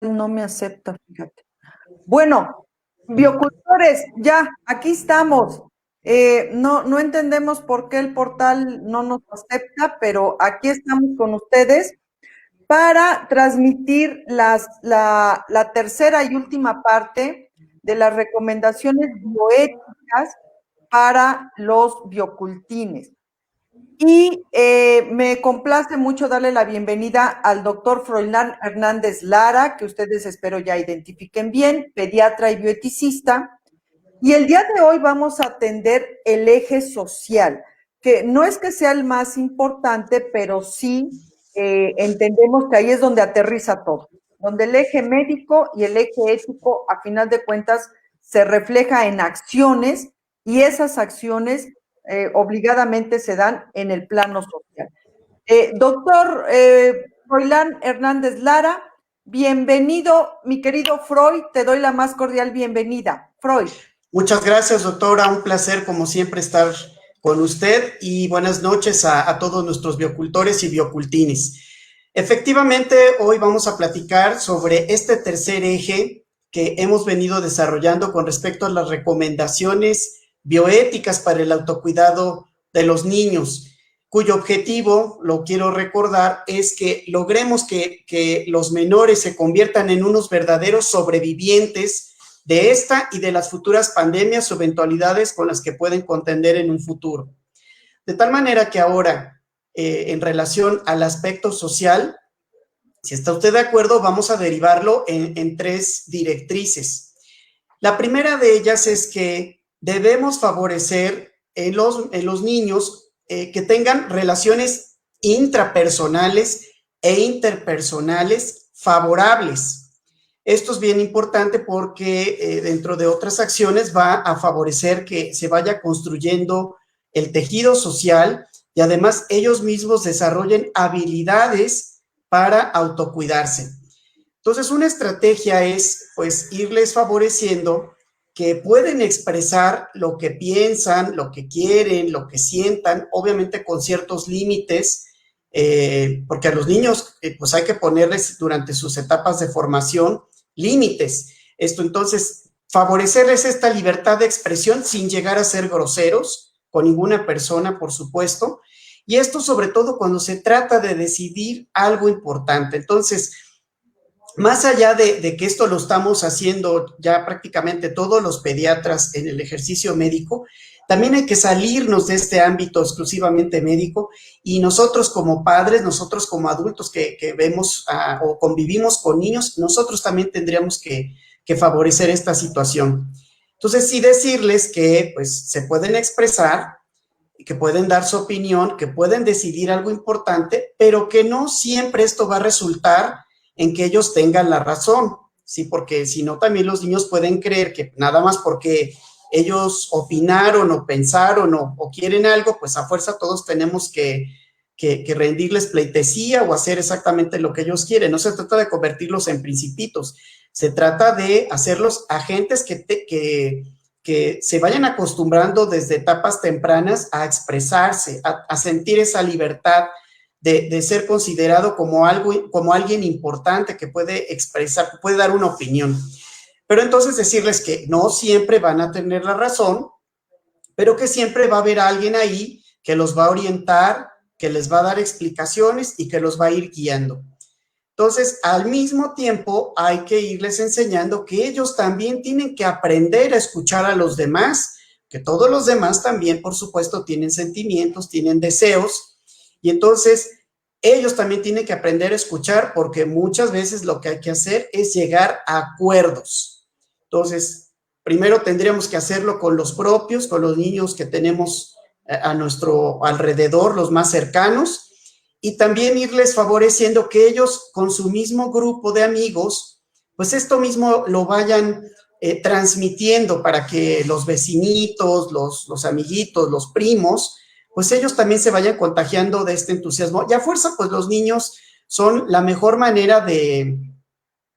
No me acepta, fíjate. Bueno, biocultores, ya, aquí estamos. No entendemos por qué el portal no nos acepta, pero aquí estamos con ustedes para transmitir la tercera y última parte de las recomendaciones bioéticas para los biocultines. Y me complace mucho darle la bienvenida al doctor Froilán Hernández Lara, que ustedes espero ya identifiquen bien, pediatra y bioeticista. Y el día de hoy vamos a atender el eje social, que no es que sea el más importante, pero sí entendemos que ahí es donde aterriza todo, donde el eje médico y el eje ético, a final de cuentas, se refleja en acciones y esas acciones obligadamente se dan en el plano social. Doctor Froilán Hernández Lara, bienvenido, mi querido Freud, te doy la más cordial bienvenida. Freud. Muchas gracias, doctora, un placer como siempre estar con usted y buenas noches a todos nuestros biocultores y biocultines. Efectivamente, hoy vamos a platicar sobre este tercer eje que hemos venido desarrollando con respecto a las recomendaciones bioéticas para el autocuidado de los niños, cuyo objetivo, lo quiero recordar, es que logremos que los menores se conviertan en unos verdaderos sobrevivientes de esta y de las futuras pandemias o eventualidades con las que pueden contender en un futuro. De tal manera que ahora, en relación al aspecto social, si está usted de acuerdo, vamos a derivarlo en tres directrices. La primera de ellas es que debemos favorecer en los niños que tengan relaciones intrapersonales e interpersonales favorables. Esto es bien importante porque dentro de otras acciones va a favorecer que se vaya construyendo el tejido social y además ellos mismos desarrollen habilidades para autocuidarse. Entonces, una estrategia es, pues, irles favoreciendo que pueden expresar lo que piensan, lo que quieren, lo que sientan, obviamente con ciertos límites, porque a los niños, pues, hay que ponerles durante sus etapas de formación límites. Esto, entonces, favorecerles esta libertad de expresión sin llegar a ser groseros con ninguna persona, por supuesto, y esto sobre todo cuando se trata de decidir algo importante. Entonces, más allá de que esto lo estamos haciendo ya prácticamente todos los pediatras en el ejercicio médico, también hay que salirnos de este ámbito exclusivamente médico y nosotros como padres, nosotros como adultos que vemos o convivimos con niños, nosotros también tendríamos que favorecer esta situación. Entonces, sí decirles que pues se pueden expresar, que pueden dar su opinión, que pueden decidir algo importante, pero que no siempre esto va a resultar en que ellos tengan la razón, ¿sí? Porque si no, también los niños pueden creer que nada más porque ellos opinaron o pensaron o quieren algo, pues a fuerza todos tenemos que rendirles pleitesía o hacer exactamente lo que ellos quieren. No se trata de convertirlos en principitos, se trata de hacerlos agentes que se vayan acostumbrando desde etapas tempranas a expresarse, a sentir esa libertad de ser considerado como alguien importante que puede expresar, puede dar una opinión. Pero entonces decirles que no siempre van a tener la razón, pero que siempre va a haber alguien ahí que los va a orientar, que les va a dar explicaciones y que los va a ir guiando. Entonces, al mismo tiempo, hay que irles enseñando que ellos también tienen que aprender a escuchar a los demás, que todos los demás también, por supuesto, tienen sentimientos, tienen deseos, y entonces ellos también tienen que aprender a escuchar porque muchas veces lo que hay que hacer es llegar a acuerdos. Entonces, primero tendríamos que hacerlo con los propios, con los niños que tenemos a nuestro alrededor, los más cercanos, y también irles favoreciendo que ellos con su mismo grupo de amigos, pues esto mismo lo vayan transmitiendo para que los vecinitos, los amiguitos, los primos, pues ellos también se vayan contagiando de este entusiasmo. Y a fuerza, pues los niños son la mejor manera de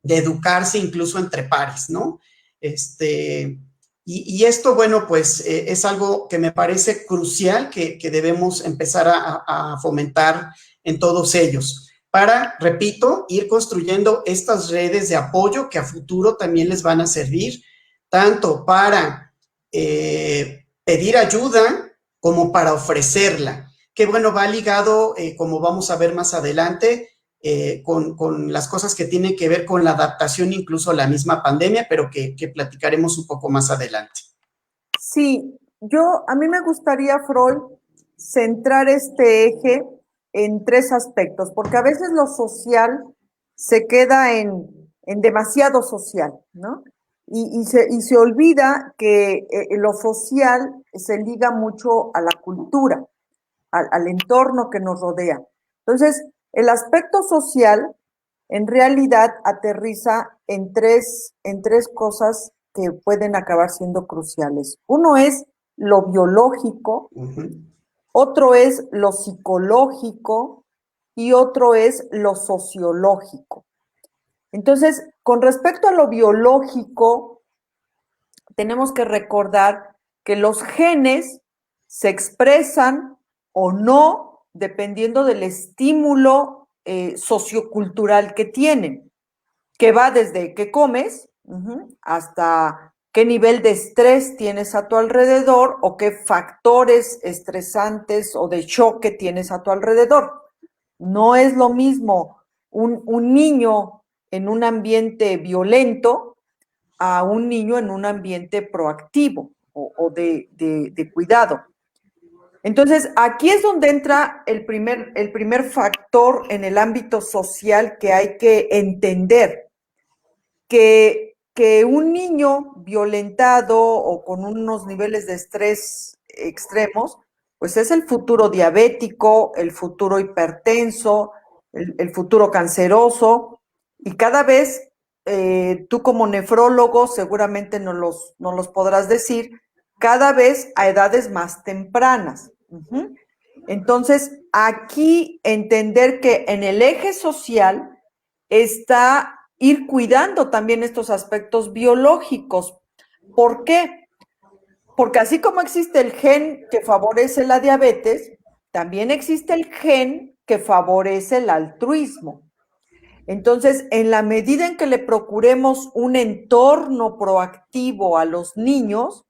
educarse incluso entre pares, ¿no? Y esto, bueno, pues es algo que me parece crucial que debemos empezar a fomentar en todos ellos. para, repito, ir construyendo estas redes de apoyo que a futuro también les van a servir, tanto para pedir ayuda como para ofrecerla, que bueno, va ligado, como vamos a ver más adelante, con las cosas que tienen que ver con la adaptación incluso a la misma pandemia, pero que platicaremos un poco más adelante. Sí, a mí me gustaría, Freud, centrar este eje en tres aspectos, porque a veces lo social se queda en demasiado social, ¿no? Y se olvida que lo social se liga mucho a la cultura, al entorno que nos rodea. Entonces, el aspecto social en realidad aterriza en tres cosas que pueden acabar siendo cruciales. Uno es lo biológico, otro es lo psicológico y otro es lo sociológico. Entonces, con respecto a lo biológico, tenemos que recordar que los genes se expresan o no dependiendo del estímulo sociocultural que tienen, que va desde qué comes hasta qué nivel de estrés tienes a tu alrededor o qué factores estresantes o de choque tienes a tu alrededor. No es lo mismo un niño en un ambiente violento a un niño en un ambiente proactivo o de cuidado. Entonces, aquí es donde entra el primer factor en el ámbito social que hay que entender, que un niño violentado o con unos niveles de estrés extremos, pues es el futuro diabético, el futuro hipertenso, el futuro canceroso, y cada vez tú como nefrólogo seguramente nos los podrás decir, cada vez a edades más tempranas. Entonces, aquí entender que en el eje social está ir cuidando también estos aspectos biológicos. ¿Por qué? Porque así como existe el gen que favorece la diabetes, también existe el gen que favorece el altruismo. Entonces, en la medida en que le procuremos un entorno proactivo a los niños,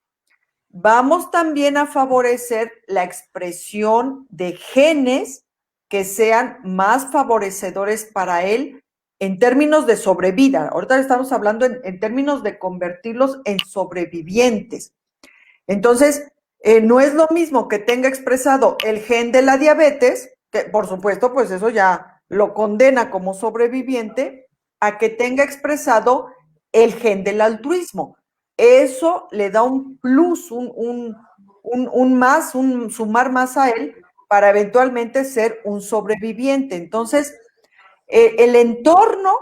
vamos también a favorecer la expresión de genes que sean más favorecedores para él en términos de sobrevida. Ahorita estamos hablando en términos de convertirlos en sobrevivientes. Entonces, no es lo mismo que tenga expresado el gen de la diabetes, que por supuesto, pues eso ya lo condena como sobreviviente, a que tenga expresado el gen del altruismo. Eso le da un plus, un sumar más a él para eventualmente ser un sobreviviente. Entonces, el entorno,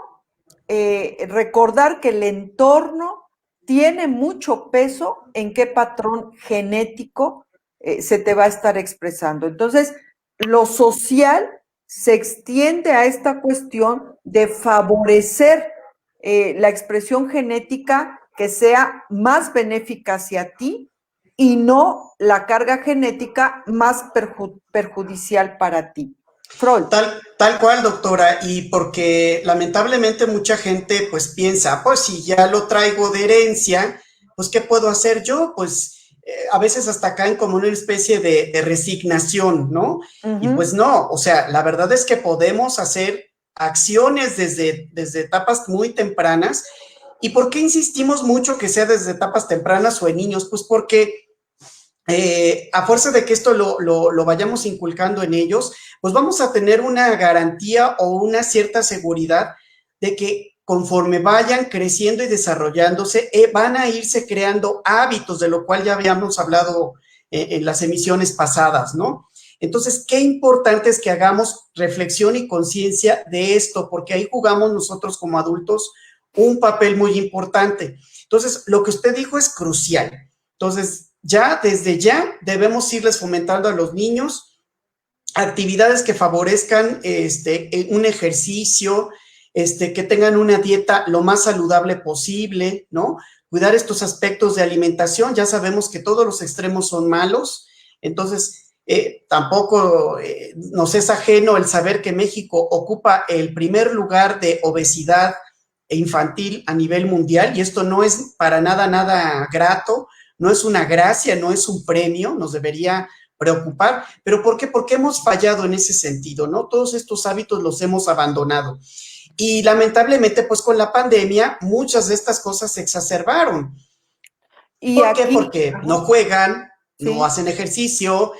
recordar que el entorno tiene mucho peso en qué patrón genético se te va a estar expresando. Entonces, lo social se extiende a esta cuestión de favorecer la expresión genética que sea más benéfica hacia ti y no la carga genética más perjudicial para ti. Freud. Tal cual, doctora, y porque lamentablemente mucha gente pues piensa, pues si ya lo traigo de herencia, pues ¿qué puedo hacer yo? Pues a veces hasta caen como una especie de resignación, ¿no? Y pues no, o sea, la verdad es que podemos hacer acciones desde etapas muy tempranas. ¿Y por qué insistimos mucho que sea desde etapas tempranas o en niños? Pues porque a fuerza de que esto lo vayamos inculcando en ellos, pues vamos a tener una garantía o una cierta seguridad de que conforme vayan creciendo y desarrollándose, van a irse creando hábitos, de lo cual ya habíamos hablado en las emisiones pasadas, ¿no? Entonces, qué importante es que hagamos reflexión y conciencia de esto, porque ahí jugamos nosotros como adultos un papel muy importante. Entonces, lo que usted dijo es crucial. Entonces, desde ya debemos irles fomentando a los niños actividades que favorezcan un ejercicio, que tengan una dieta lo más saludable posible, ¿no? Cuidar estos aspectos de alimentación. Ya sabemos que todos los extremos son malos, entonces Tampoco nos es ajeno el saber que México ocupa el primer lugar de obesidad infantil a nivel mundial, y esto no es para nada, nada grato, no es una gracia, no es un premio, nos debería preocupar. ¿Pero por qué? Porque hemos fallado en ese sentido, ¿no? Todos estos hábitos los hemos abandonado. Y lamentablemente, pues con la pandemia, muchas de estas cosas se exacerbaron. Y ¿Por qué? aquí, Porque ajá, no juegan, no sí. hacen ejercicio,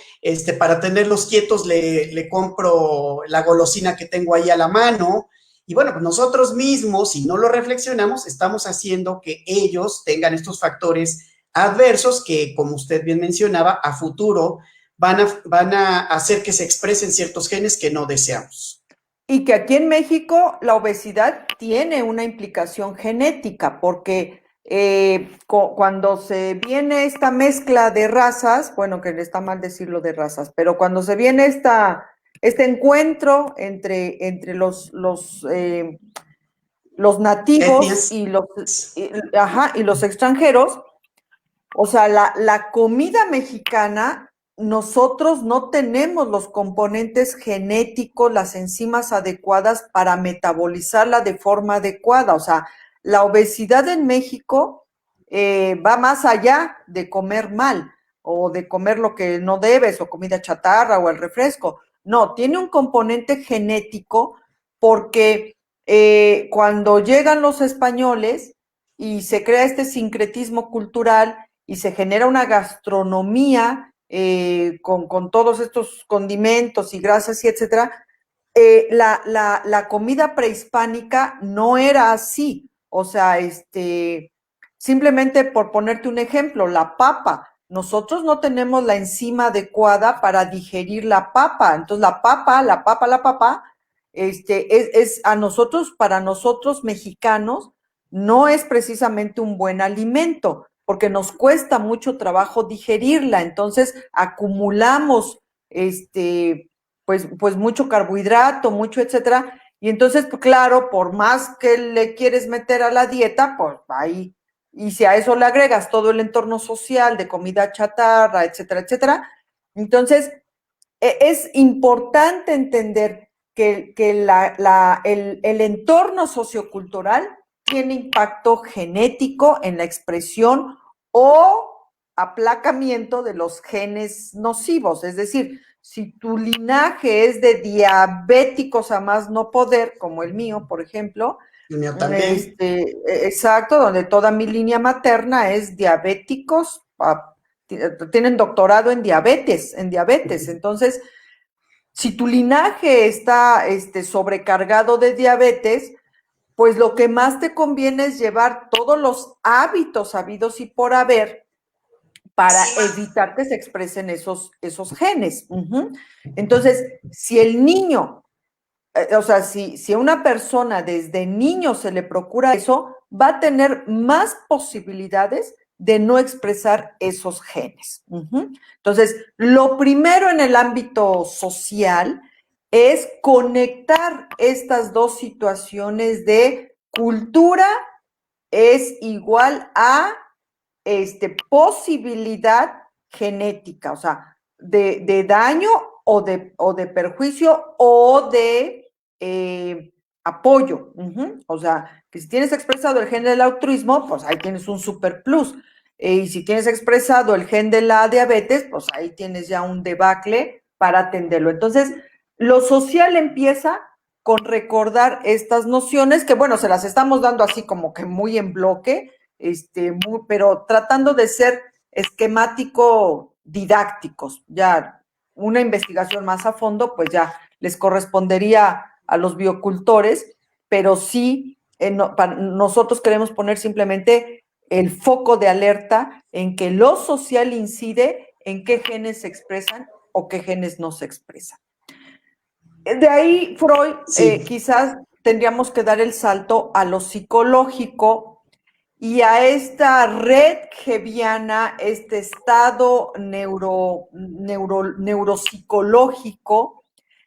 para tenerlos quietos le compro la golosina que tengo ahí a la mano. Y bueno, pues nosotros mismos, si no lo reflexionamos, estamos haciendo que ellos tengan estos factores adversos que, como usted bien mencionaba, a futuro van a hacer que se expresen ciertos genes que no deseamos. Y que aquí en México la obesidad tiene una implicación genética, porque cuando se viene esta mezcla de razas, bueno, que está mal decirlo de razas, pero cuando se viene este encuentro entre los nativos Etnias. y los extranjeros, o sea, la comida mexicana, nosotros no tenemos los componentes genéticos, las enzimas adecuadas para metabolizarla de forma adecuada. O sea, la obesidad en México va más allá de comer mal o de comer lo que no debes o comida chatarra o el refresco. No, tiene un componente genético porque cuando llegan los españoles y se crea este sincretismo cultural, y se genera una gastronomía con todos estos condimentos y grasas y etcétera, la comida prehispánica no era así. O sea, simplemente por ponerte un ejemplo, la papa. Nosotros no tenemos la enzima adecuada para digerir la papa. Entonces, la papa, es a nosotros, para nosotros mexicanos, no es precisamente un buen alimento, porque nos cuesta mucho trabajo digerirla, entonces acumulamos pues mucho carbohidrato, mucho etcétera, y entonces, pues, claro, por más que le quieres meter a la dieta, pues ahí, y si a eso le agregas todo el entorno social de comida chatarra, etcétera, etcétera, entonces es importante entender que el entorno sociocultural tiene impacto genético en la expresión o aplacamiento de los genes nocivos. Es decir, si tu linaje es de diabéticos a más no poder, como el mío, por ejemplo, El mío también. exacto, donde toda mi línea materna es diabéticos, tienen doctorado en diabetes. Entonces, si tu linaje está sobrecargado de diabetes, pues lo que más te conviene es llevar todos los hábitos habidos y por haber para evitar que se expresen esos genes. Entonces, si el niño, o sea, si a una persona desde niño se le procura eso, va a tener más posibilidades de no expresar esos genes. Entonces, lo primero en el ámbito social es conectar estas dos situaciones de cultura es igual a posibilidad genética, o sea, de daño o de perjuicio o de apoyo. O sea, que si tienes expresado el gen del altruismo, pues ahí tienes un super plus. Y si tienes expresado el gen de la diabetes, pues ahí tienes ya un debacle para atenderlo. Entonces, lo social empieza con recordar estas nociones que, bueno, se las estamos dando así como que muy en bloque, pero tratando de ser esquemático didácticos. Ya una investigación más a fondo, pues ya les correspondería a los biocultores, pero sí, nosotros queremos poner simplemente el foco de alerta en que lo social incide en qué genes se expresan o qué genes no se expresan. De ahí, Freud, Sí. quizás tendríamos que dar el salto a lo psicológico y a esta red geviana, este estado neuropsicológico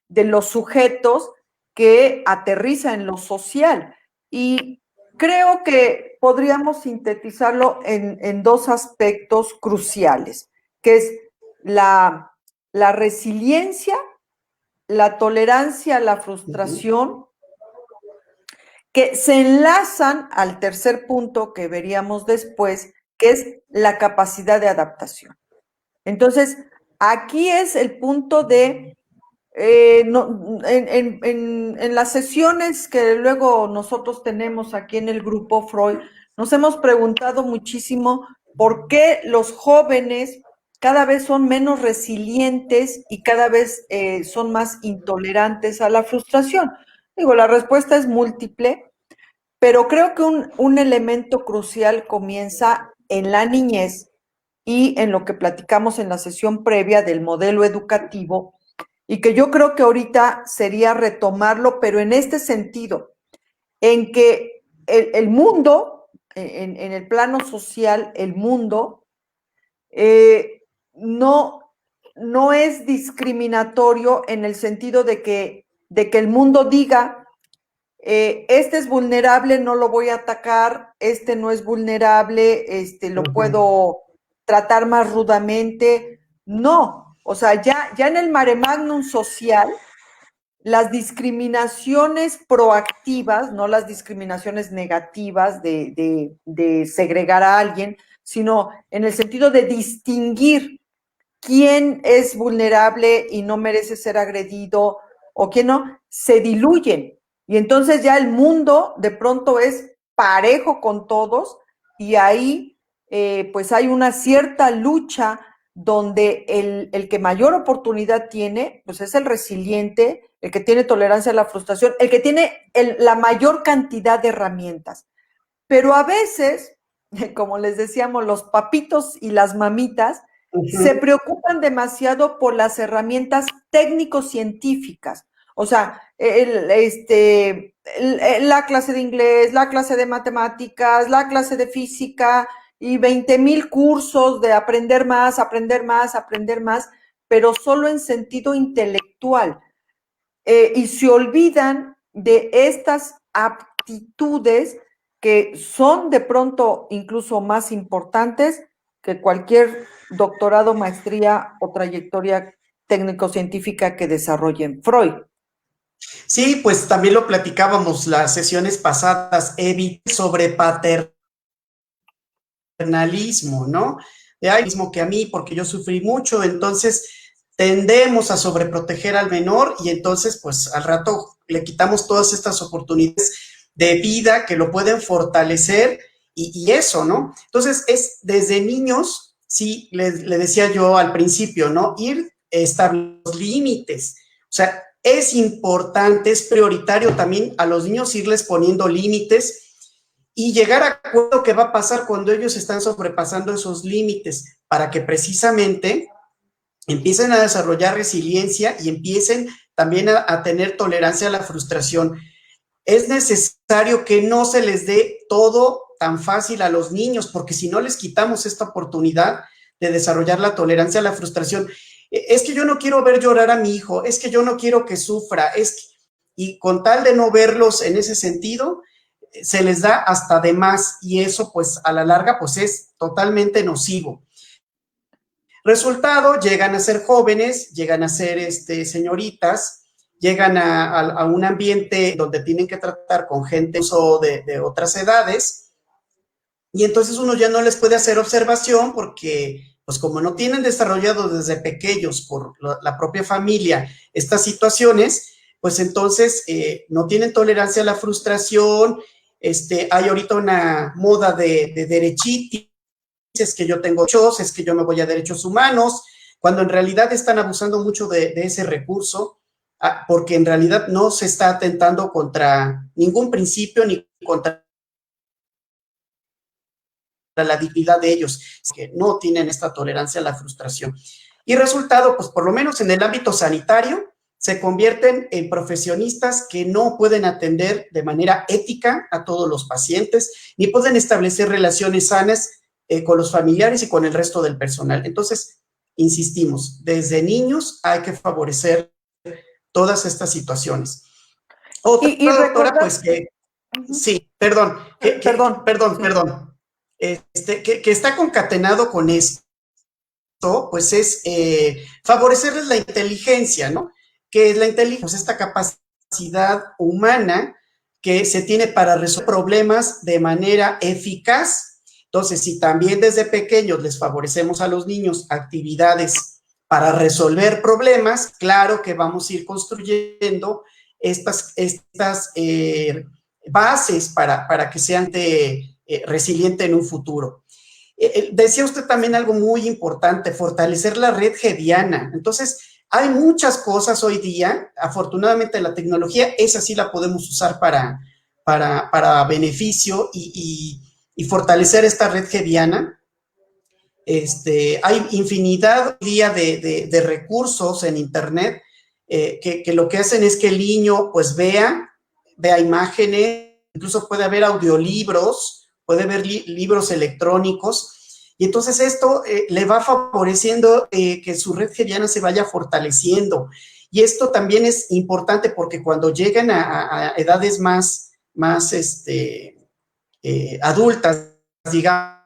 de los sujetos que aterriza en lo social. Y creo que podríamos sintetizarlo en dos aspectos cruciales, que es la la resiliencia, la tolerancia a la frustración, que se enlazan al tercer punto que veríamos después, que es la capacidad de adaptación. Entonces, aquí es el punto de, en las sesiones que luego nosotros tenemos aquí en el grupo Freud, nos hemos preguntado muchísimo por qué los jóvenes cada vez son menos resilientes y cada vez son más intolerantes a la frustración. Digo, la respuesta es múltiple, pero creo que un elemento crucial comienza en la niñez y en lo que platicamos en la sesión previa del modelo educativo, y que yo creo que ahorita sería retomarlo, pero en este sentido, en que el mundo, en el plano social, el mundo, no, no es discriminatorio en el sentido de que el mundo diga, este es vulnerable, no lo voy a atacar, este no es vulnerable, lo puedo tratar más rudamente. No, o sea, ya en el mare magnum social, las discriminaciones proactivas, no las discriminaciones negativas de segregar a alguien, sino en el sentido de distinguir quién es vulnerable y no merece ser agredido o quién no, se diluyen. Y entonces ya el mundo de pronto es parejo con todos y ahí pues hay una cierta lucha donde el que mayor oportunidad tiene, pues es el resiliente, el que tiene tolerancia a la frustración, el que tiene la mayor cantidad de herramientas. Pero a veces, como les decíamos, los papitos y las mamitas se preocupan demasiado por las herramientas técnico-científicas. O sea, la clase de inglés, la clase de matemáticas, la clase de física y 20,000 cursos de aprender más, aprender más, aprender más, pero solo en sentido intelectual. Y se olvidan de estas aptitudes que son de pronto incluso más importantes que cualquier doctorado, maestría o trayectoria técnico-científica que desarrollen Freud. Sí, pues también lo platicábamos las sesiones pasadas, evite sobre paternalismo, ¿no? De ay, mismo que a mí, porque yo sufrí mucho, entonces tendemos a sobreproteger al menor y entonces, pues al rato le quitamos todas estas oportunidades de vida que lo pueden fortalecer y eso, ¿no? Entonces, es desde niños, sí, le decía yo al principio, ¿no? Ir estableciendo límites. O sea, es importante, es prioritario también a los niños irles poniendo límites y llegar a acuerdo qué va a pasar cuando ellos están sobrepasando esos límites para que precisamente empiecen a desarrollar resiliencia y empiecen también a tener tolerancia a la frustración. Es necesario que no se les dé todo tan fácil a los niños, porque si no les quitamos esta oportunidad de desarrollar la tolerancia a la frustración, es que yo no quiero ver llorar a mi hijo, es que yo no quiero que sufra, y con tal de no verlos en ese sentido, se les da hasta de más y eso pues a la larga pues es totalmente nocivo. Resultado, llegan a ser jóvenes, llegan a ser señoritas, llegan a un ambiente donde tienen que tratar con gente de otras edades y entonces uno ya no les puede hacer observación porque pues como no tienen desarrollado desde pequeños por la propia familia estas situaciones, pues entonces no tienen tolerancia a la frustración. Hay ahorita una moda de derechitis, es que yo tengo derechos, es que yo me voy a derechos humanos, cuando en realidad están abusando mucho de ese recurso, porque en realidad no se está atentando contra ningún principio ni contra la dignidad de ellos, que no tienen esta tolerancia a la frustración. Y resultado, pues por lo menos en el ámbito sanitario, se convierten en profesionistas que no pueden atender de manera ética a todos los pacientes, ni pueden establecer relaciones sanas con los familiares y con el resto del personal. Entonces, insistimos, desde niños hay que favorecer todas estas situaciones. Otra doctora, pues que, sí, perdón, Perdón. perdón, que está concatenado con esto. pues es favorecerles la inteligencia, ¿no? Que es la inteligencia, pues esta capacidad humana que se tiene para resolver problemas de manera eficaz. Entonces, si también desde pequeños les favorecemos a los niños actividades para resolver problemas, claro que vamos a ir construyendo estas bases para que sean resilientes en un futuro. Decía usted también algo muy importante, fortalecer la red hediana. Entonces, hay muchas cosas hoy día, afortunadamente la tecnología, esa sí la podemos usar para beneficio y fortalecer esta red hediana. Hay infinidad de recursos en Internet que lo que hacen es que el niño pues vea imágenes, incluso puede haber audiolibros, puede haber libros electrónicos, y entonces esto le va favoreciendo que su red hediana se vaya fortaleciendo. Y esto también es importante porque cuando llegan a edades más adultas, digamos,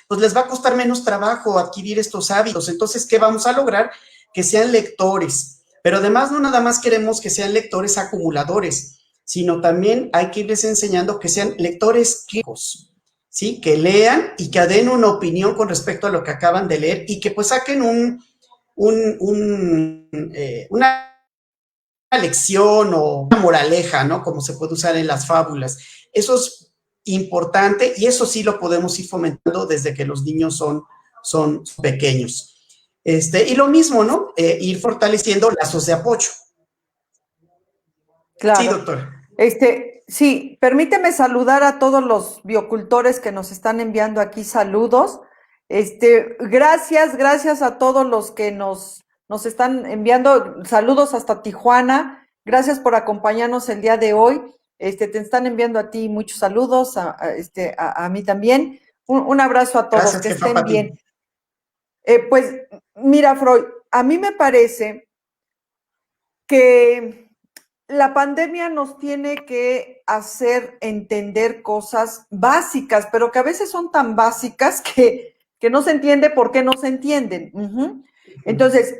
pues les va a costar menos trabajo adquirir estos hábitos. Entonces, ¿qué vamos a lograr? Que sean lectores. Pero además, no nada más queremos que sean lectores acumuladores, sino también hay que irles enseñando que sean lectores críticos, ¿sí? Que lean y que den una opinión con respecto a lo que acaban de leer y que pues saquen una lección o una moraleja, ¿no? Como se puede usar en las fábulas. Eso es importante y eso sí lo podemos ir fomentando desde que los niños son pequeños. Y lo mismo, ¿no? Ir fortaleciendo lazos de apoyo. Sí, Claro. doctor. Sí, permíteme saludar a todos los biocultores que nos están enviando aquí saludos. Gracias a todos los que nos están enviando saludos hasta Tijuana. Gracias por acompañarnos el día de hoy. Te están enviando a ti muchos saludos, a mí también. Un abrazo a todos, Gracias, que jefa estén Pati. bien. Pues mira, Freud, a mí me parece que la pandemia nos tiene que hacer entender cosas básicas, pero que a veces son tan básicas que no se entiende por qué no se entienden. Entonces,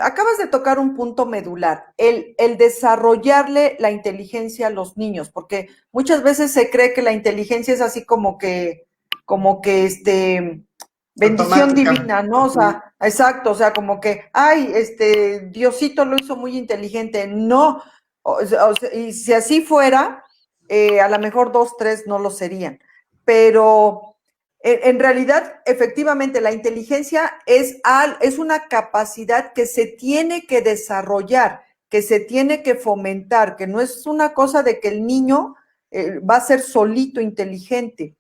acabas de tocar un punto medular, el desarrollarle la inteligencia a los niños, porque muchas veces se cree que la inteligencia es así como que bendición Automática. divina, ¿no? O sea, exacto, o sea, como que, ay, Diosito lo hizo muy inteligente. No, y si así fuera, a lo mejor 2, 3 no lo serían. Pero en realidad, efectivamente, la inteligencia es una capacidad que se tiene que desarrollar, que se tiene que fomentar, que no es una cosa de que el niño va a ser solito inteligente.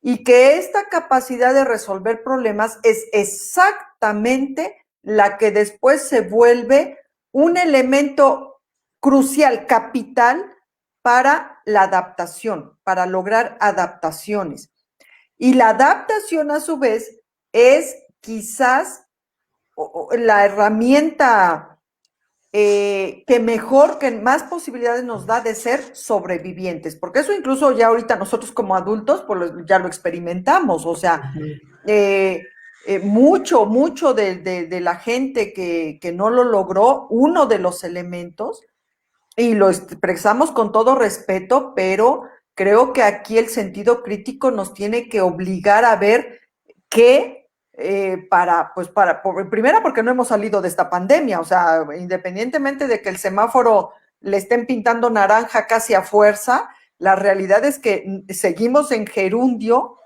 Y que esta capacidad de resolver problemas es exactamente la que después se vuelve un elemento crucial, capital, para la adaptación, para lograr adaptaciones. Y la adaptación, a su vez, es quizás la herramienta que más posibilidades nos da de ser sobrevivientes, porque eso incluso ya ahorita nosotros como adultos pues ya lo experimentamos, o sea, mucho de la gente que no lo logró, uno de los elementos, y lo expresamos con todo respeto, pero creo que aquí el sentido crítico nos tiene que obligar a ver qué primera porque no hemos salido de esta pandemia, o sea, independientemente de que el semáforo le estén pintando naranja casi a fuerza, la realidad es que seguimos en gerundio,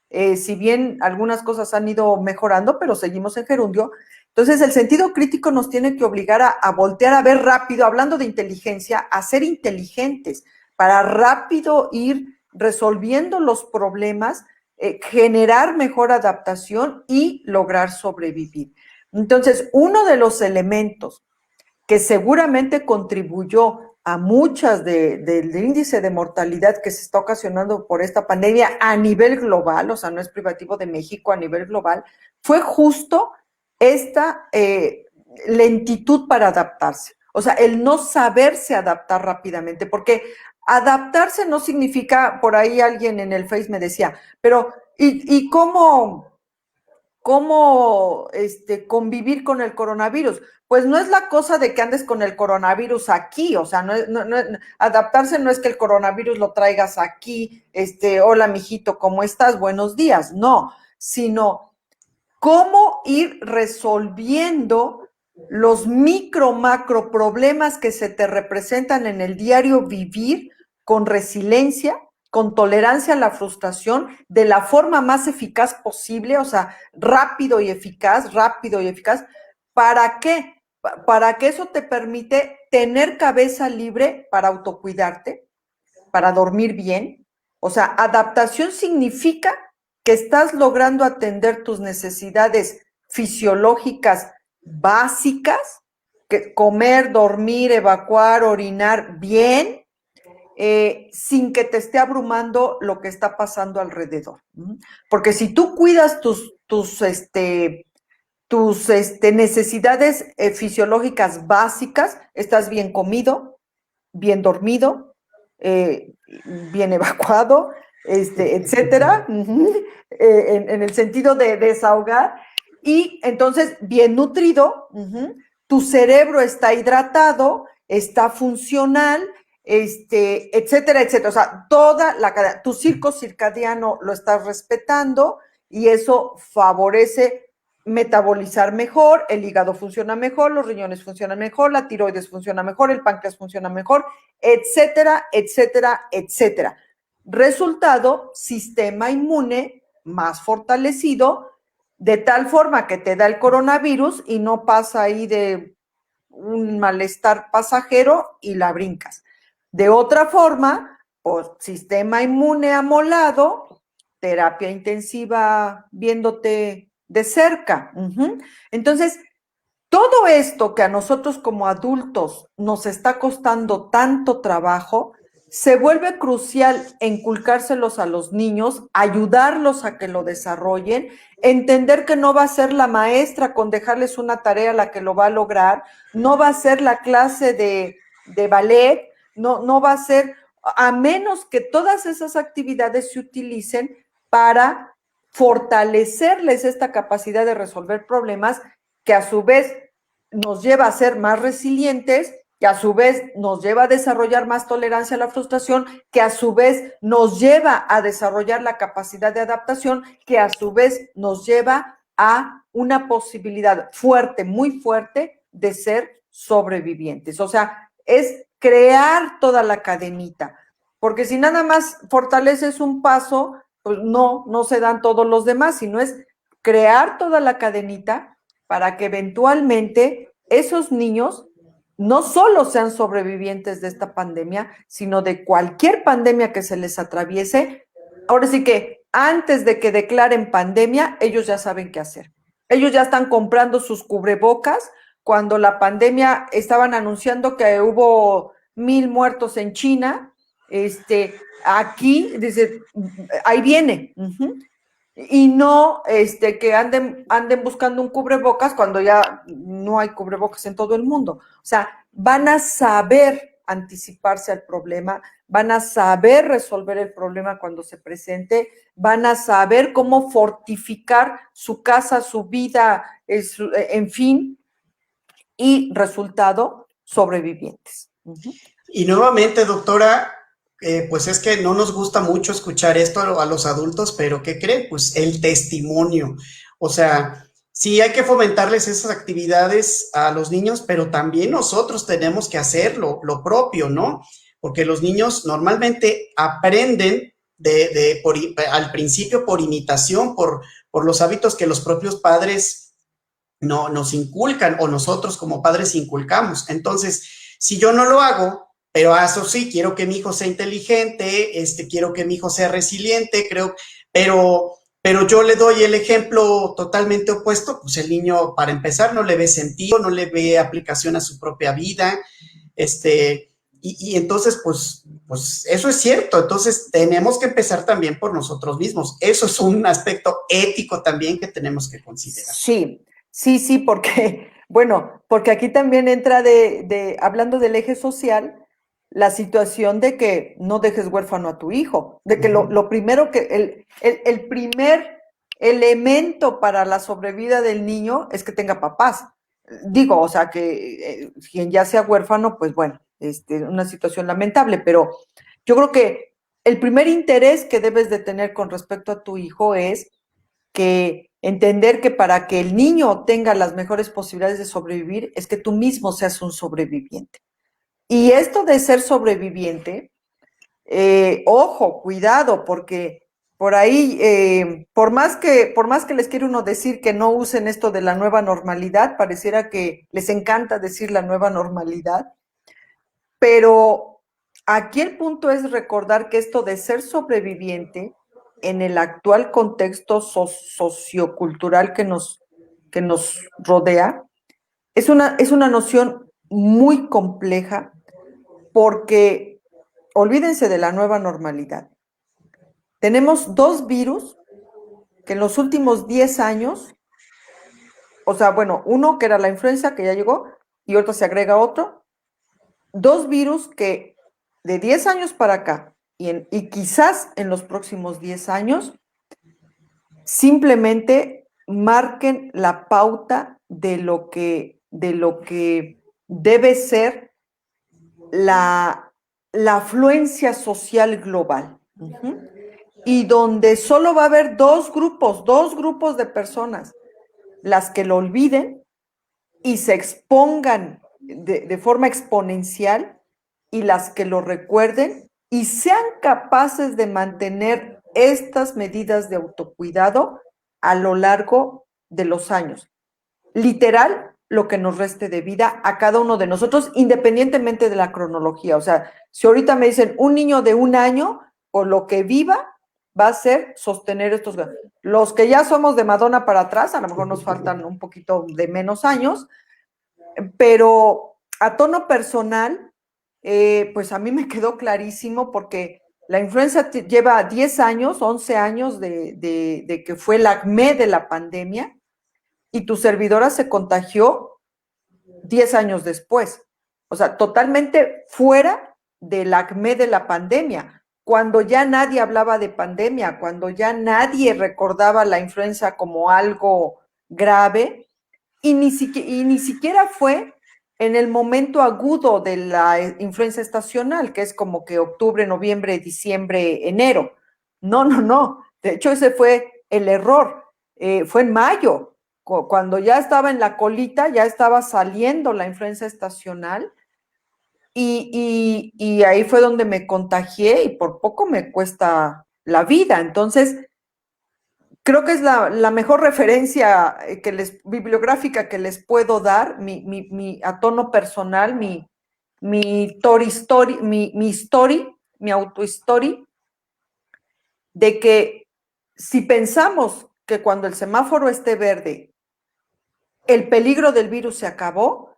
si bien algunas cosas han ido mejorando, pero seguimos en gerundio. Entonces, el sentido crítico nos tiene que obligar a voltear a ver rápido, hablando de inteligencia, a ser inteligentes, para rápido ir resolviendo los problemas, generar mejor adaptación y lograr sobrevivir. Entonces, uno de los elementos que seguramente contribuyó a muchas del índice de mortalidad que se está ocasionando por esta pandemia a nivel global, o sea, no es privativo de México, a nivel global, fue justo esta lentitud para adaptarse. O sea, el no saberse adaptar rápidamente, porque adaptarse no significa, por ahí alguien en el Face me decía, pero ¿y cómo cómo convivir con el coronavirus. Pues no es la cosa de que andes con el coronavirus aquí, o sea, adaptarse no es que el coronavirus lo traigas aquí, hola mijito, ¿cómo estás? Buenos días, no, sino cómo ir resolviendo los micro, macro problemas que se te representan en el diario vivir con resiliencia, con tolerancia a la frustración, de la forma más eficaz posible, o sea, rápido y eficaz, ¿para qué? Para que eso te permite tener cabeza libre para autocuidarte, para dormir bien. O sea, adaptación significa que estás logrando atender tus necesidades fisiológicas básicas, que comer, dormir, evacuar, orinar bien, sin que te esté abrumando lo que está pasando alrededor. Porque si tú cuidas tus necesidades fisiológicas básicas, estás bien comido, bien dormido, bien evacuado, etcétera, en el sentido de desahogar, y entonces bien nutrido, tu cerebro está hidratado, está funcional, etcétera, etcétera. O sea, tu ciclo circadiano lo estás respetando y eso favorece metabolizar mejor, el hígado funciona mejor, los riñones funcionan mejor, la tiroides funciona mejor, el páncreas funciona mejor, etcétera, etcétera, etcétera. Resultado, sistema inmune más fortalecido, de tal forma que te da el coronavirus y no pasa ahí de un malestar pasajero y la brincas. De otra forma, pues, sistema inmune amolado, terapia intensiva viéndote de cerca. Entonces, todo esto que a nosotros como adultos nos está costando tanto trabajo, se vuelve crucial inculcárselos a los niños, ayudarlos a que lo desarrollen, entender que no va a ser la maestra con dejarles una tarea la que lo va a lograr, no va a ser la clase de ballet, no va a ser, a menos que todas esas actividades se utilicen para fortalecerles esta capacidad de resolver problemas que a su vez nos lleva a ser más resilientes, que a su vez nos lleva a desarrollar más tolerancia a la frustración, que a su vez nos lleva a desarrollar la capacidad de adaptación, que a su vez nos lleva a una posibilidad fuerte, muy fuerte, de ser sobrevivientes. O sea, es crear toda la cadenita, porque si nada más fortaleces un paso, pues no se dan todos los demás, sino es crear toda la cadenita para que eventualmente esos niños no solo sean sobrevivientes de esta pandemia, sino de cualquier pandemia que se les atraviese. Ahora sí que antes de que declaren pandemia, ellos ya saben qué hacer. Ellos ya están comprando sus cubrebocas. Cuando la pandemia estaban anunciando que hubo 1,000 muertos en China, aquí dice, ahí viene. Y no que anden buscando un cubrebocas cuando ya no hay cubrebocas en todo el mundo. O sea, van a saber anticiparse al problema, van a saber resolver el problema cuando se presente, van a saber cómo fortificar su casa, su vida, en fin, y resultado, sobrevivientes. Y nuevamente, doctora, pues es que no nos gusta mucho escuchar esto a los adultos, pero ¿qué creen? Pues el testimonio. O sea, sí hay que fomentarles esas actividades a los niños, pero también nosotros tenemos que hacerlo, lo propio, ¿no? Porque los niños normalmente aprenden al principio por imitación, por los hábitos que los propios padres no, nos inculcan o nosotros como padres inculcamos. Entonces, si yo no lo hago, pero eso sí, quiero que mi hijo sea inteligente, quiero que mi hijo sea resiliente, pero yo le doy el ejemplo totalmente opuesto, pues el niño, para empezar, no le ve sentido, no le ve aplicación a su propia vida, y entonces, pues eso es cierto. Entonces, tenemos que empezar también por nosotros mismos. Eso es un aspecto ético también que tenemos que considerar. Sí, porque, bueno, porque aquí también entra hablando del eje social, la situación de que no dejes huérfano a tu hijo, de que lo primero que, el primer elemento para la sobrevida del niño es que tenga papás. Digo, o sea, que quien ya sea huérfano, pues bueno, una situación lamentable, pero yo creo que el primer interés que debes de tener con respecto a tu hijo es que entender que para que el niño tenga las mejores posibilidades de sobrevivir es que tú mismo seas un sobreviviente. Y esto de ser sobreviviente, ojo, cuidado, porque por ahí, por más que les quiere uno decir que no usen esto de la nueva normalidad, pareciera que les encanta decir la nueva normalidad, pero aquí el punto es recordar que esto de ser sobreviviente en el actual contexto sociocultural que nos rodea es una noción muy compleja porque olvídense de la nueva normalidad. Tenemos dos virus que en los últimos 10 años, o sea, bueno, uno que era la influenza que ya llegó y otro se agrega otro, dos virus que de 10 años para acá y quizás en los próximos 10 años simplemente marquen la pauta de lo que debe ser la afluencia social global. Y donde solo va a haber dos grupos de personas, las que lo olviden y se expongan de forma exponencial y las que lo recuerden y sean capaces de mantener estas medidas de autocuidado a lo largo de los años. Literal, lo que nos reste de vida a cada uno de nosotros, independientemente de la cronología. O sea, si ahorita me dicen un niño de 1 año, o lo que viva, va a ser sostener estos. Los que ya somos de Madonna para atrás, a lo mejor nos faltan un poquito de menos años, pero a tono personal, pues a mí me quedó clarísimo porque la influenza lleva 10 años, 11 años de que fue el acme de la pandemia y tu servidora se contagió 10 años después. O sea, totalmente fuera del acme de la pandemia, cuando ya nadie hablaba de pandemia, cuando ya nadie recordaba la influenza como algo grave, y ni siquiera fue en el momento agudo de la influenza estacional, que es como que octubre, noviembre, diciembre, enero. No, no, no. De hecho, ese fue el error. Fue en mayo, cuando ya estaba en la colita, ya estaba saliendo la influenza estacional. Y ahí fue donde me contagié y por poco me cuesta la vida. Entonces, creo que es la mejor referencia bibliográfica que les puedo dar, a tono personal, mi story, mi auto-story, de que si pensamos que cuando el semáforo esté verde, el peligro del virus se acabó,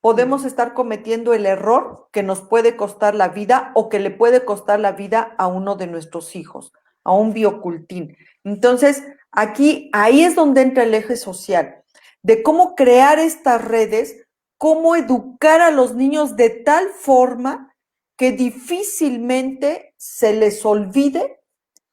podemos estar cometiendo el error que nos puede costar la vida o que le puede costar la vida a uno de nuestros hijos, a un biocultín. Entonces, ahí es donde entra el eje social, de cómo crear estas redes, cómo educar a los niños de tal forma que difícilmente se les olvide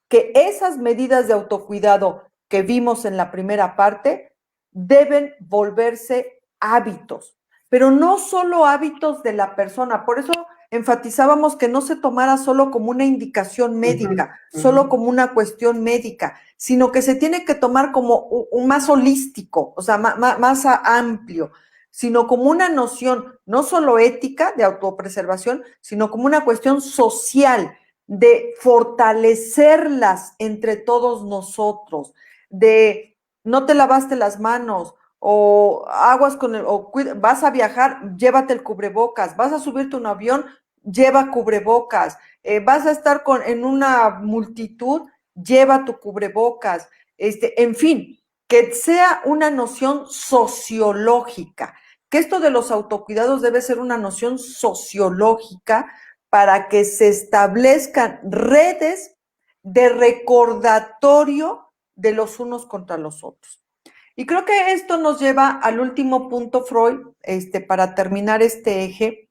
que esas medidas de autocuidado que vimos en la primera parte deben volverse hábitos, pero no solo hábitos de la persona. Por eso enfatizábamos que no se tomara solo como una indicación médica, solo como una cuestión médica, sino que se tiene que tomar como un más holístico, o sea, más amplio, sino como una noción no solo ética de autopreservación, sino como una cuestión social, de fortalecerlas entre todos nosotros, de no te lavaste las manos, o aguas con vas a viajar, llévate el cubrebocas, vas a subirte a un avión, lleva cubrebocas, vas a estar en una multitud, lleva tu cubrebocas, en fin, que sea una noción sociológica, que esto de los autocuidados debe ser una noción sociológica para que se establezcan redes de recordatorio de los unos contra los otros. Y creo que esto nos lleva al último punto, Freud, para terminar este eje,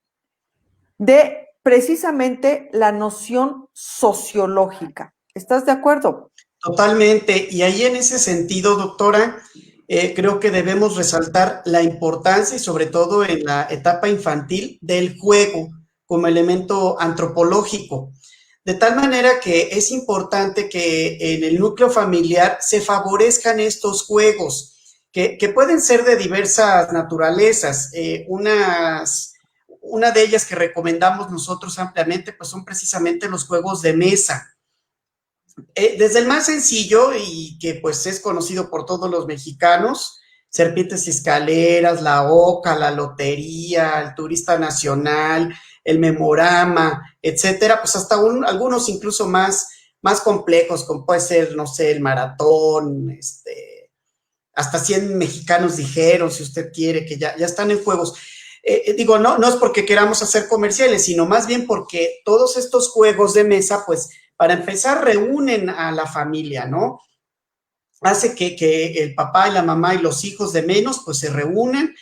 de precisamente la noción sociológica. ¿Estás de acuerdo? Totalmente. Y ahí en ese sentido, doctora, creo que debemos resaltar la importancia y sobre todo en la etapa infantil del juego como elemento antropológico. De tal manera que es importante que en el núcleo familiar se favorezcan estos juegos, que pueden ser de diversas naturalezas. Una de ellas que recomendamos nosotros ampliamente, pues son precisamente los juegos de mesa. Desde el más sencillo y que pues es conocido por todos los mexicanos, serpientes y escaleras, la oca, la lotería, el turista nacional, el memorama, etcétera, pues hasta algunos incluso más complejos, como puede ser, no sé, el maratón, hasta 100 mexicanos dijeron, si usted quiere, que ya están en juegos. Digo, no es porque queramos hacer comerciales, sino más bien porque todos estos juegos de mesa, pues, para empezar, reúnen a la familia, ¿no? Hace que el papá y la mamá y los hijos de menos, pues, se reúnen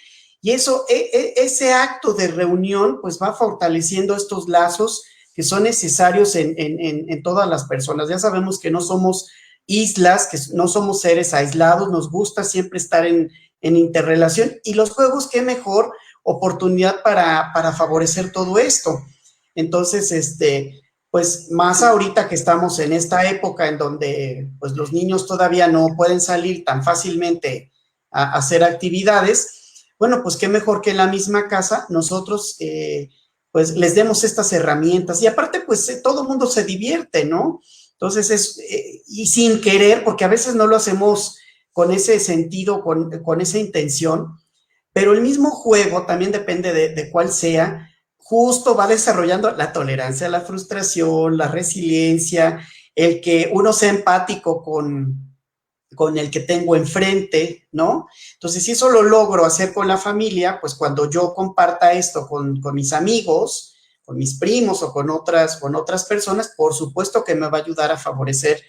y eso, ese acto de reunión, pues, va fortaleciendo estos lazos que son necesarios en todas las personas. Ya sabemos que no somos islas, que no somos seres aislados, nos gusta siempre estar en interrelación y los juegos, qué mejor oportunidad para favorecer todo esto. Entonces, pues más ahorita que estamos en esta época en donde pues los niños todavía no pueden salir tan fácilmente a hacer actividades, bueno, pues qué mejor que en la misma casa nosotros pues les demos estas herramientas y aparte pues todo el mundo se divierte, ¿no? Entonces y sin querer, porque a veces no lo hacemos con ese sentido, con esa intención, pero el mismo juego también depende de cuál sea, justo va desarrollando la tolerancia a la frustración, la resiliencia, el que uno sea empático con el que tengo enfrente, ¿no? Entonces, si eso lo logro hacer con la familia, pues cuando yo comparta esto con mis amigos, con mis primos o con otras personas, por supuesto que me va a ayudar a favorecer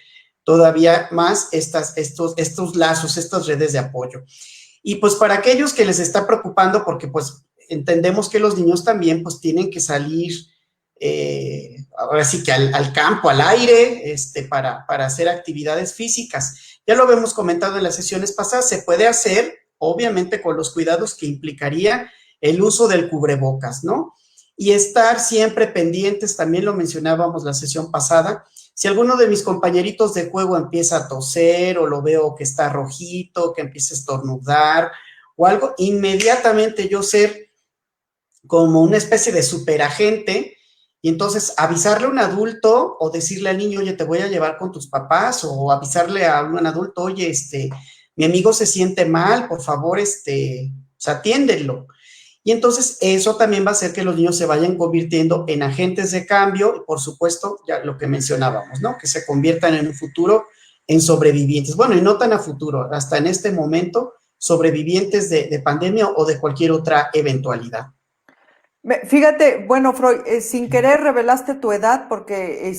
todavía más estos lazos, estas redes de apoyo. Y pues para aquellos que les está preocupando, porque pues entendemos que los niños también pues tienen que salir, ahora sí que al campo, al aire, para hacer actividades físicas. Ya lo habíamos comentado en las sesiones pasadas, se puede hacer, obviamente con los cuidados que implicaría el uso del cubrebocas, ¿no? Y estar siempre pendientes, también lo mencionábamos la sesión pasada, si alguno de mis compañeritos de juego empieza a toser o lo veo que está rojito, que empieza a estornudar o algo, inmediatamente yo ser como una especie de superagente y entonces avisarle a un adulto o decirle al niño, oye, te voy a llevar con tus papás o avisarle a un adulto, oye, mi amigo se siente mal, por favor, pues atiéndenlo. Y entonces eso también va a hacer que los niños se vayan convirtiendo en agentes de cambio y por supuesto, ya lo que mencionábamos, ¿no? Que se conviertan en un futuro en sobrevivientes. Bueno, y no tan a futuro, hasta en este momento, sobrevivientes de pandemia o de cualquier otra eventualidad. Fíjate, bueno, Freud, sin querer revelaste tu edad porque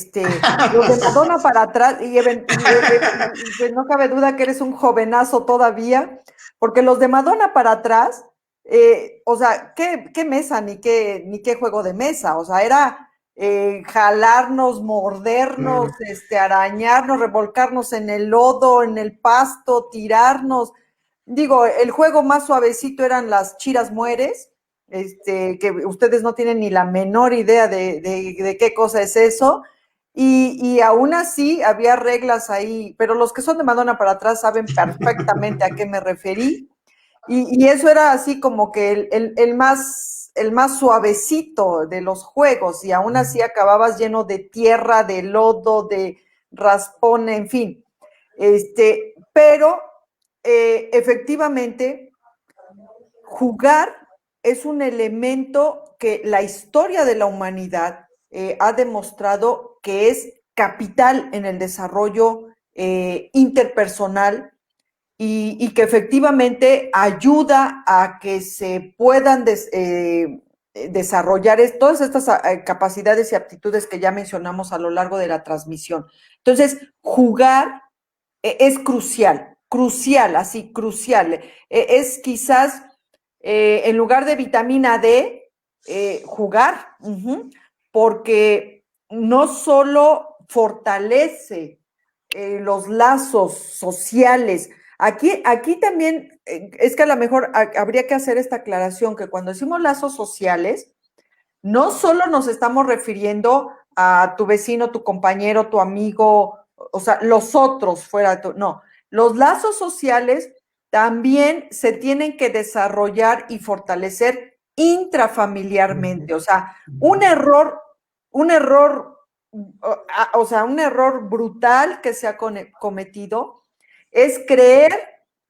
los de Madonna para atrás, pues no cabe duda que eres un jovenazo todavía, porque los de Madonna para atrás, o sea, ¿qué mesa ni qué juego de mesa? O sea, era jalarnos, mordernos, arañarnos, revolcarnos en el lodo, en el pasto, tirarnos. Digo, el juego más suavecito eran las chiras mueres, que ustedes no tienen ni la menor idea de qué cosa es eso, y aún así había reglas ahí, pero los que son de Madonna para atrás saben perfectamente a qué me referí, y eso era así como que el más suavecito de los juegos, y aún así acababas lleno de tierra, de lodo, de raspón, en fin. Pero efectivamente, jugar es un elemento que la historia de la humanidad ha demostrado que es capital en el desarrollo interpersonal y que efectivamente ayuda a que se puedan desarrollar todas estas capacidades y aptitudes que ya mencionamos a lo largo de la transmisión. Entonces, jugar es crucial, así, crucial. Es quizás, en lugar de vitamina D, jugar, porque no solo fortalece los lazos sociales. Aquí también es que a lo mejor habría que hacer esta aclaración, que cuando decimos lazos sociales, no solo nos estamos refiriendo a tu vecino, tu compañero, tu amigo, o sea, los otros fuera de tu, no, los lazos sociales también se tienen que desarrollar y fortalecer intrafamiliarmente, o sea, un error, o sea, un error brutal que se ha cometido es creer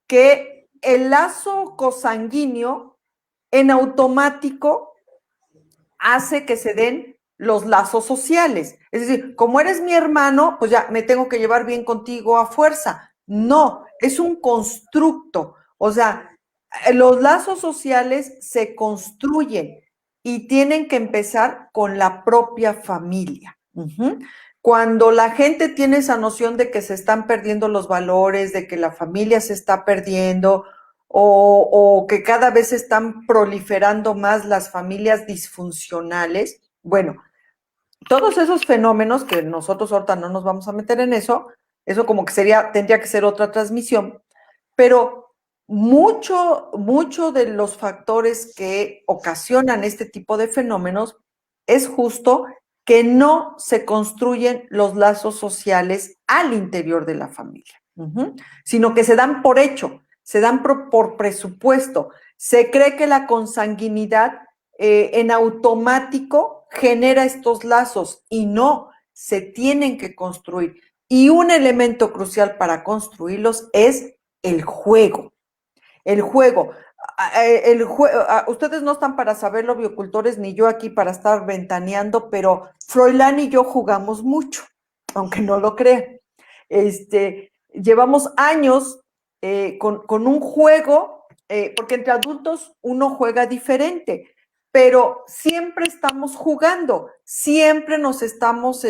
que el lazo cosanguíneo en automático hace que se den los lazos sociales. Es decir, como eres mi hermano, pues ya me tengo que llevar bien contigo a fuerza. No, es un constructo. O sea, los lazos sociales se construyen y tienen que empezar con la propia familia. Cuando la gente tiene esa noción de que se están perdiendo los valores, de que la familia se está perdiendo, o que cada vez están proliferando más las familias disfuncionales. Bueno, todos esos fenómenos que nosotros ahorita no nos vamos a meter en eso como que tendría que ser otra transmisión, pero mucho de los factores que ocasionan este tipo de fenómenos es justo que no se construyen los lazos sociales al interior de la familia, sino que se dan por hecho, se dan por presupuesto. Se cree que la consanguinidad en automático genera estos lazos y no, se tienen que construir. Y un elemento crucial para construirlos es el juego. El juego. Ustedes no están para saberlo, biocultores, ni yo aquí para estar ventaneando, pero Froilán y yo jugamos mucho, aunque no lo crean. Llevamos años con un juego, porque entre adultos uno juega diferente, pero siempre estamos jugando, siempre nos estamos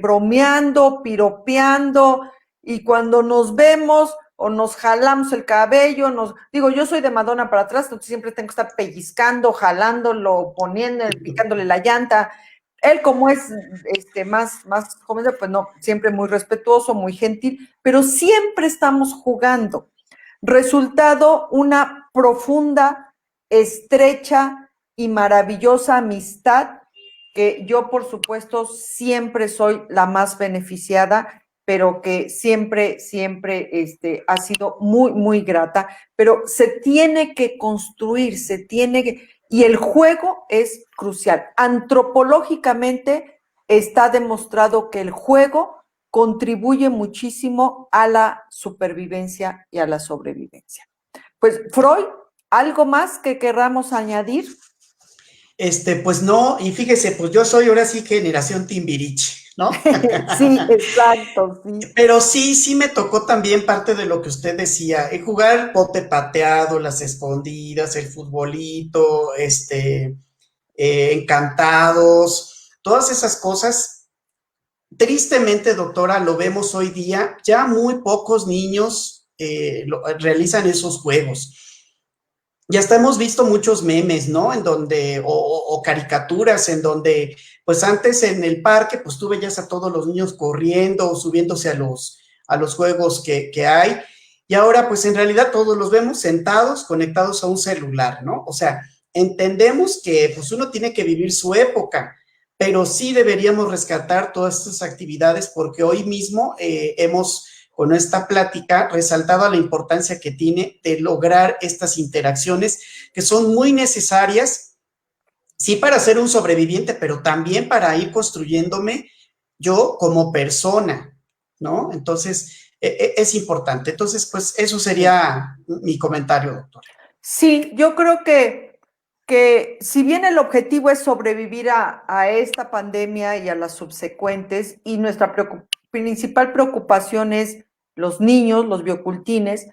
bromeando, piropeando, y cuando nos vemos o nos jalamos el cabello, digo, yo soy de Madonna para atrás, entonces siempre tengo que estar pellizcando, jalándolo, picándole la llanta. Él, como es más joven, pues no, siempre muy respetuoso, muy gentil, pero siempre estamos jugando. Resultado, una profunda, estrecha y maravillosa amistad, que yo, por supuesto, siempre soy la más beneficiada, pero que siempre ha sido muy, muy grata. Pero se tiene que construir, y el juego es crucial. Antropológicamente está demostrado que el juego contribuye muchísimo a la supervivencia y a la sobrevivencia. Pues, Freud, ¿algo más que querramos añadir? Pues no, y fíjese, pues yo soy ahora sí generación Timbiriche, ¿no? Sí, exacto, sí. Pero sí me tocó también parte de lo que usted decía, jugar bote pateado, las escondidas, el futbolito, encantados, todas esas cosas. Tristemente, doctora, lo vemos hoy día, ya muy pocos niños realizan esos juegos. Ya hasta hemos visto muchos memes, ¿no? En donde, o caricaturas, en donde, pues antes en el parque, pues tú veías a todos los niños corriendo o subiéndose a los juegos que hay, y ahora pues en realidad todos los vemos sentados, conectados a un celular, ¿no? O sea, entendemos que pues uno tiene que vivir su época, pero sí deberíamos rescatar todas estas actividades porque hoy mismo hemos con esta plática resaltado la importancia que tiene de lograr estas interacciones que son muy necesarias, sí para ser un sobreviviente, pero también para ir construyéndome yo como persona, ¿no? Entonces, es importante. Entonces, pues eso sería mi comentario, doctora. Sí, yo creo que si bien el objetivo es sobrevivir a esta pandemia y a las subsecuentes, y nuestra principal preocupación es los niños, los biocultines,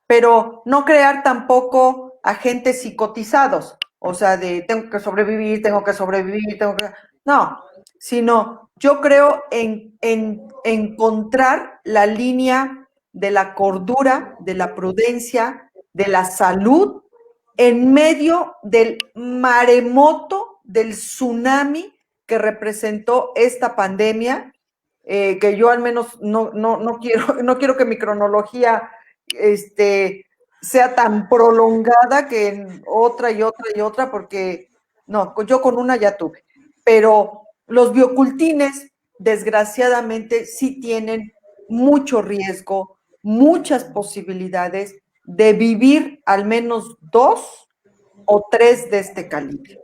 pero no crear tampoco agentes psicotizados, o sea, de tengo que sobrevivir, no, sino yo creo en encontrar la línea de la cordura, de la prudencia, de la salud, en medio del maremoto, del tsunami que representó esta pandemia, que yo al menos no quiero que mi cronología sea tan prolongada que en otra y otra y otra, porque no, yo con una ya tuve. Pero los biocultines, desgraciadamente, sí tienen mucho riesgo, muchas posibilidades de vivir al menos 2 o 3 de este calibre.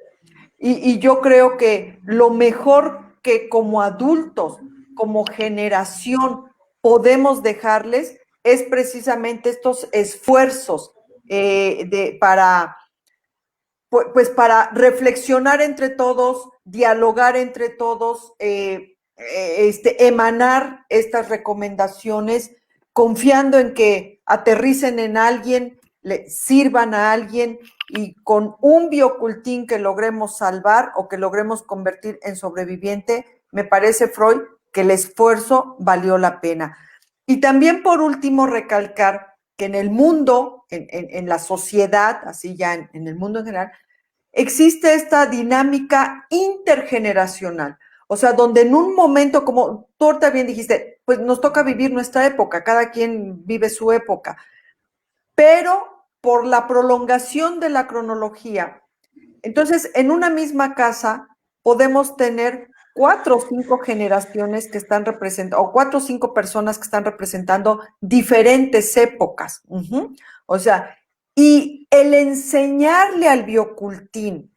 Y yo creo que lo mejor que como adultos, como generación, podemos dejarles es precisamente estos esfuerzos para reflexionar entre todos, dialogar entre todos, emanar estas recomendaciones, confiando en que aterricen en alguien, le sirvan a alguien y con un biocultín que logremos salvar o que logremos convertir en sobreviviente, me parece, Freud, que el esfuerzo valió la pena. Y también, por último, recalcar que en el mundo, en la sociedad, así ya en el mundo en general, existe esta dinámica intergeneracional. O sea, donde en un momento, como tú ahorita bien dijiste, pues nos toca vivir nuestra época, cada quien vive su época, pero por la prolongación de la cronología, entonces en una misma casa podemos tener 4 o 5 generaciones que están representando, o 4 o 5 personas que están representando diferentes épocas. O sea, y el enseñarle al biocultín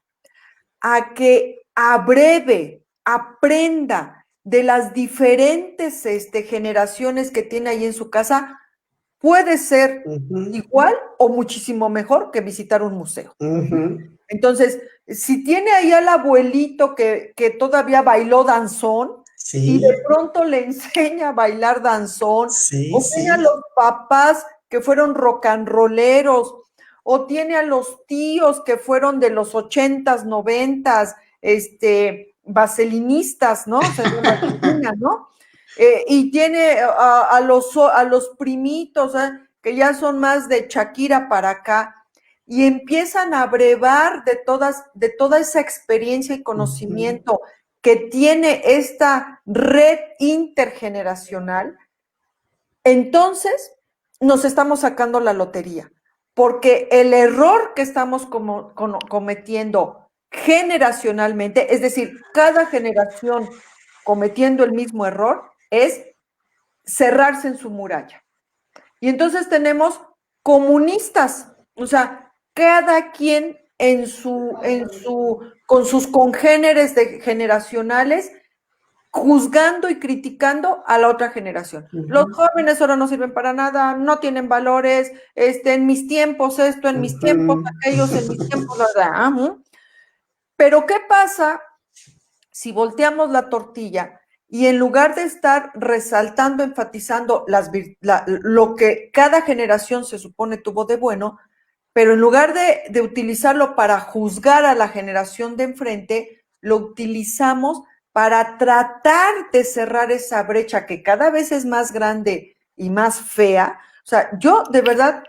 a que abreve, aprenda de las diferentes generaciones que tiene ahí en su casa, puede ser igual o muchísimo mejor que visitar un museo. Entonces, si tiene ahí al abuelito que todavía bailó danzón, y de pronto le enseña a bailar danzón, o tiene a los papás que fueron rock and rolleros, o tiene a los tíos que fueron de los 80s, 90s, vaselinistas, ¿no? O sea, de Argentina, ¿no? Y tiene a los primitos, que ya son más de Shakira para acá, y empiezan a brevar de toda esa experiencia y conocimiento que tiene esta red intergeneracional. Entonces nos estamos sacando la lotería, porque el error que estamos cometiendo generacionalmente, es decir, cada generación cometiendo el mismo error, es cerrarse en su muralla. Y entonces tenemos comunistas, o sea, cada quien con sus congéneres generacionales, juzgando y criticando a la otra generación. Los jóvenes ahora no sirven para nada, no tienen valores, en mis tiempos esto, en mis tiempos aquellos, en mis tiempos la verdad. Pero ¿qué pasa si volteamos la tortilla y en lugar de estar resaltando, enfatizando lo que cada generación se supone tuvo de bueno, pero en lugar de utilizarlo para juzgar a la generación de enfrente, lo utilizamos para tratar de cerrar esa brecha que cada vez es más grande y más fea? O sea, yo de verdad,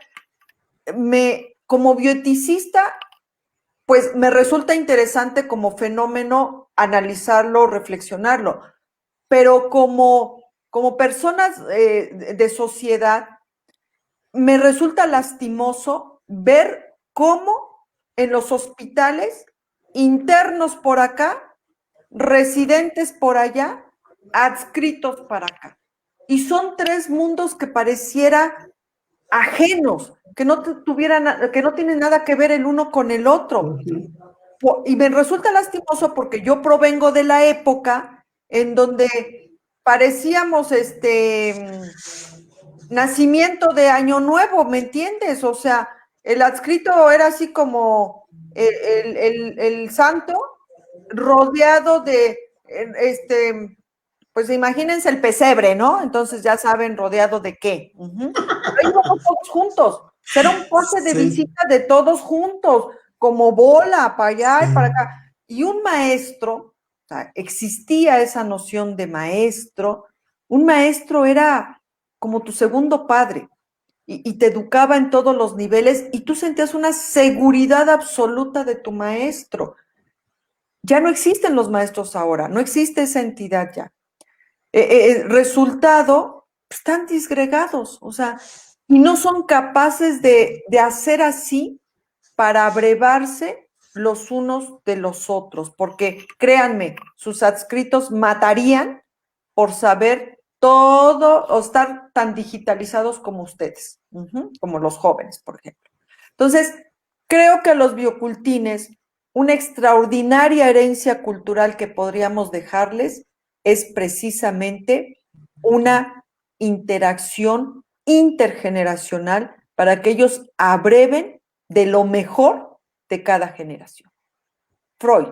como bioeticista, pues me resulta interesante como fenómeno analizarlo, reflexionarlo, pero como personas de sociedad, me resulta lastimoso ver cómo en los hospitales, internos por acá, residentes por allá, adscritos para acá. Y son 3 mundos que pareciera ajenos, que no tienen nada que ver el uno con el otro. Y me resulta lastimoso porque yo provengo de la época en donde parecíamos nacimiento de Año Nuevo, ¿me entiendes? O sea, el adscrito era así como el santo rodeado de, pues imagínense el pesebre, ¿no? Entonces ya saben, rodeado de qué. Ahí vamos todos juntos. Será un pase de visita de todos juntos, como bola, para allá y para acá. Y un maestro, o sea, existía esa noción de maestro. Un maestro era como tu segundo padre y te educaba en todos los niveles y tú sentías una seguridad absoluta de tu maestro. Ya no existen los maestros ahora, no existe esa entidad ya. resultado, están disgregados, o sea, y no son capaces de hacer así para abrevarse los unos de los otros, porque créanme, sus adscritos matarían por saber todo o estar tan digitalizados como ustedes, como los jóvenes, por ejemplo. Entonces, creo que los biocultines, una extraordinaria herencia cultural que podríamos dejarles es precisamente una interacción intergeneracional para que ellos abreven de lo mejor de cada generación. Freud.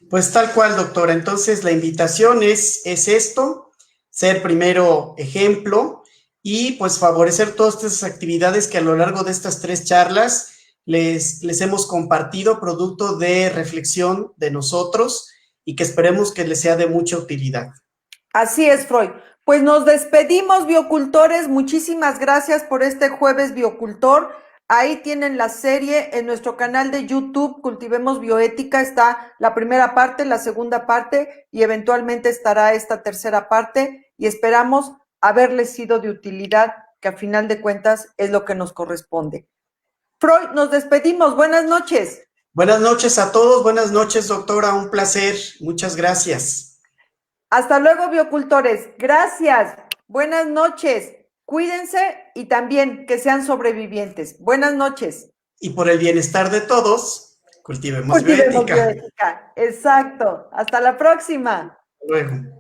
Pues tal cual, doctora. Entonces, la invitación es esto, ser primero ejemplo y pues favorecer todas estas actividades que a lo largo de estas 3 charlas les hemos compartido, producto de reflexión de nosotros y que esperemos que les sea de mucha utilidad. Así es, Freud. Pues nos despedimos, biocultores. Muchísimas gracias por este jueves biocultor. Ahí tienen la serie en nuestro canal de YouTube, Cultivemos Bioética. Está la primera parte, la segunda parte y eventualmente estará esta tercera parte. Y esperamos haberles sido de utilidad, que a final de cuentas es lo que nos corresponde. Freud, nos despedimos. Buenas noches. Buenas noches a todos. Buenas noches, doctora. Un placer. Muchas gracias. Hasta luego, biocultores. Gracias. Buenas noches. Cuídense y también que sean sobrevivientes. Buenas noches. Y por el bienestar de todos, cultivemos bioética. Exacto. Hasta la próxima. Hasta luego.